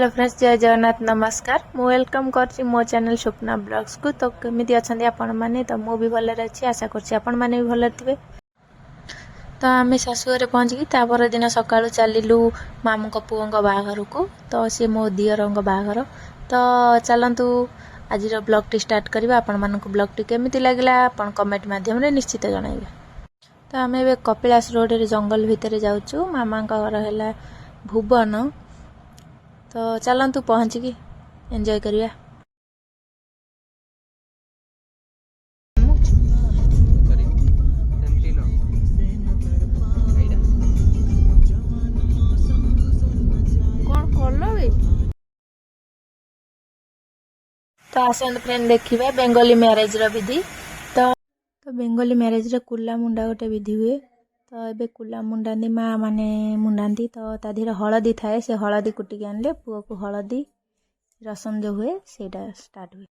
Hello friends, जय जगन्नाथ, नमस्कार। मु वेलकम करछि मो चैनल स्वप्ना ब्लॉग्स को। तो केमिति अछंदी आपण माने? तो मु भी भले अछि, आशा करछि आपण माने भी भले थिबे। तो आमे शाशुघरे पहुँचिकी तापर दिन सकाळु चलिलु मामू को पुओं बाहाघर को। तो सी मो दियरंग बाहाघर। तो चलंतु आज ब्लॉग टी स्टार्ट करबा। आपण मानक ब्लॉग टी केमिति लागला आपण कमेंट माध्यम रे निश्चित जणाइबे। तो आमे बे कपिलास रोड रे जंगल भितर जाउछु। मामा का घर हैला भुवन। तो चलंतु पहुँचिकी एंजॉय करिया। तो आसंत फ्रेंड देखिए बेंगली मैरेज रो विधि। तो बेंगली मैरेज रे कुला मुंडा गोटे विधि हुए। तो एबे कुला मुंडानी माँ माने मुंडाती। तो ता धीरे हलदी थाए, से हलदी कुटिकी आनले पुओ को हलदी रसम जो हुए सेटा स्टार्ट हुए।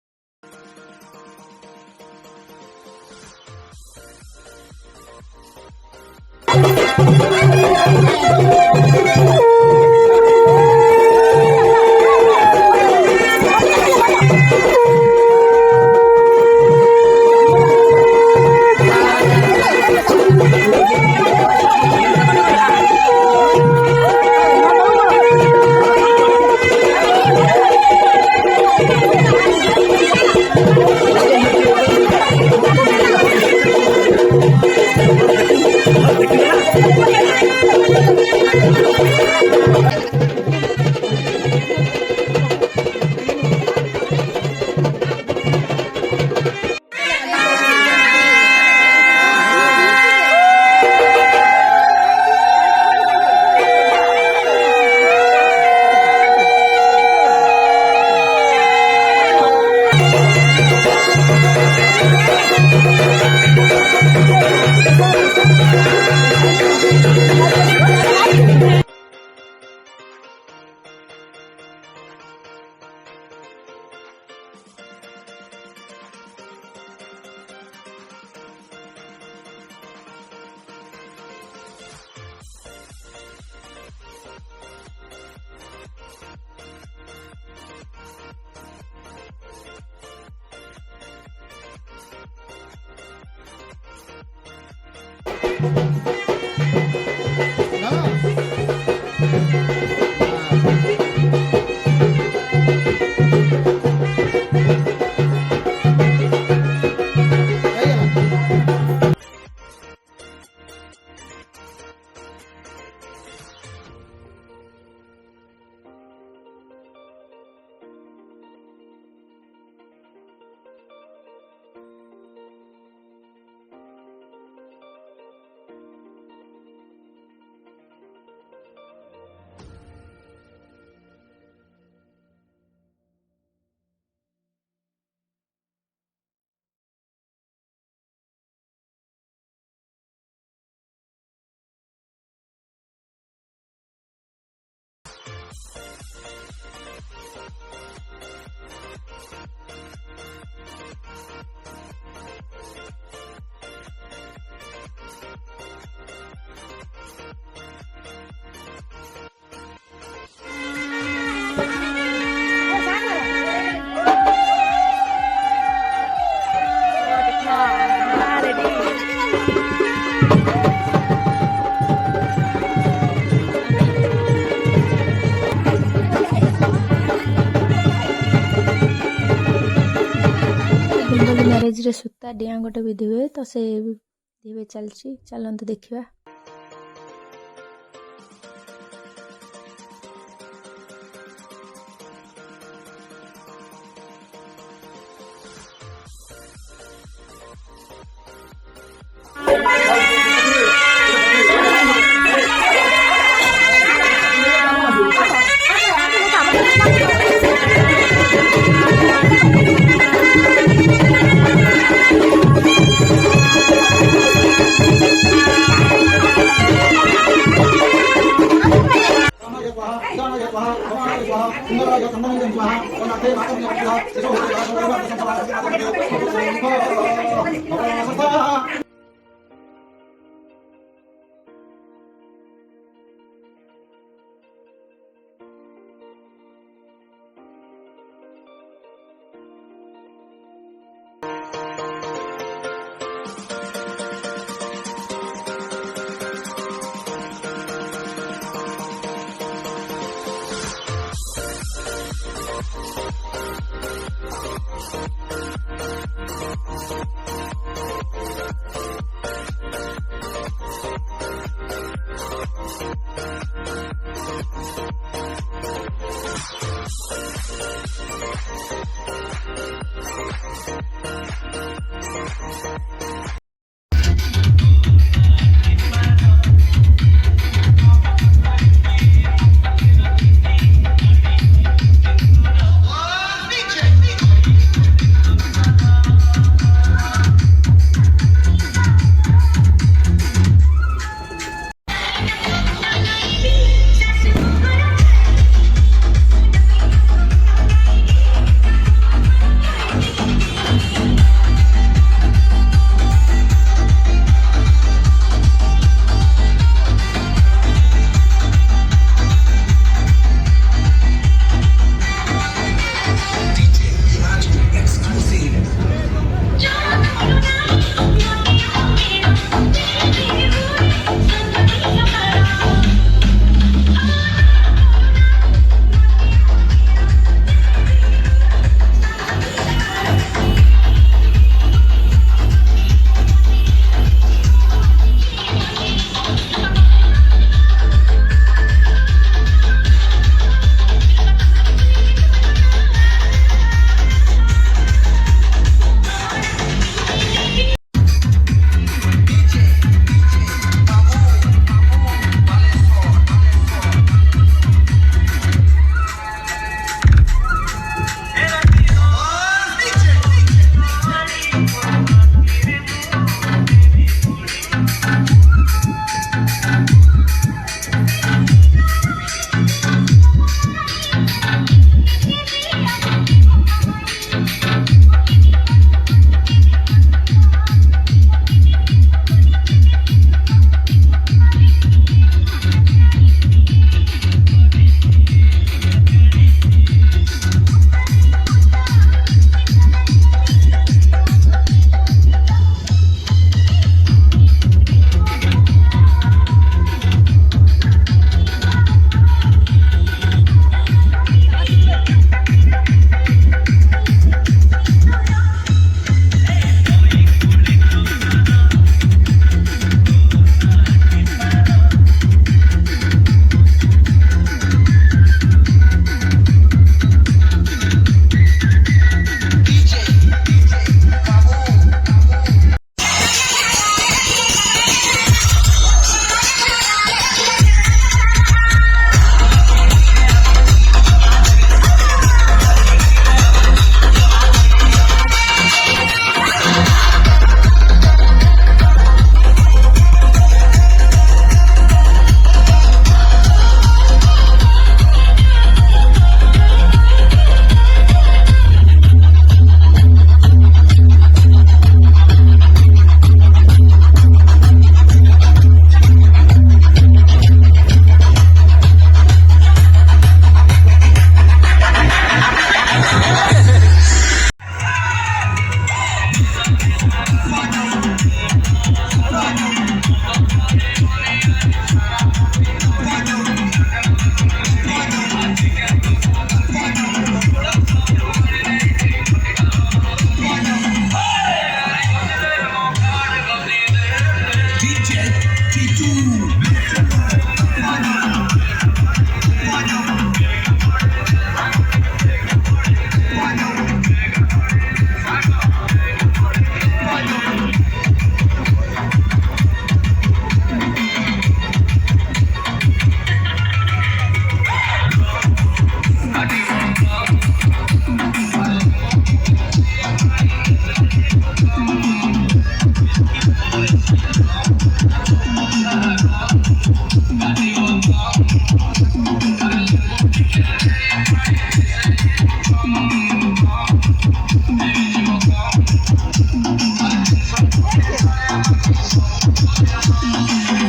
बेंगली मैरेज रे सूता डिया गोटे विधि हुए। तो से विधि चलची, चलंतु देखिबा।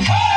Hey!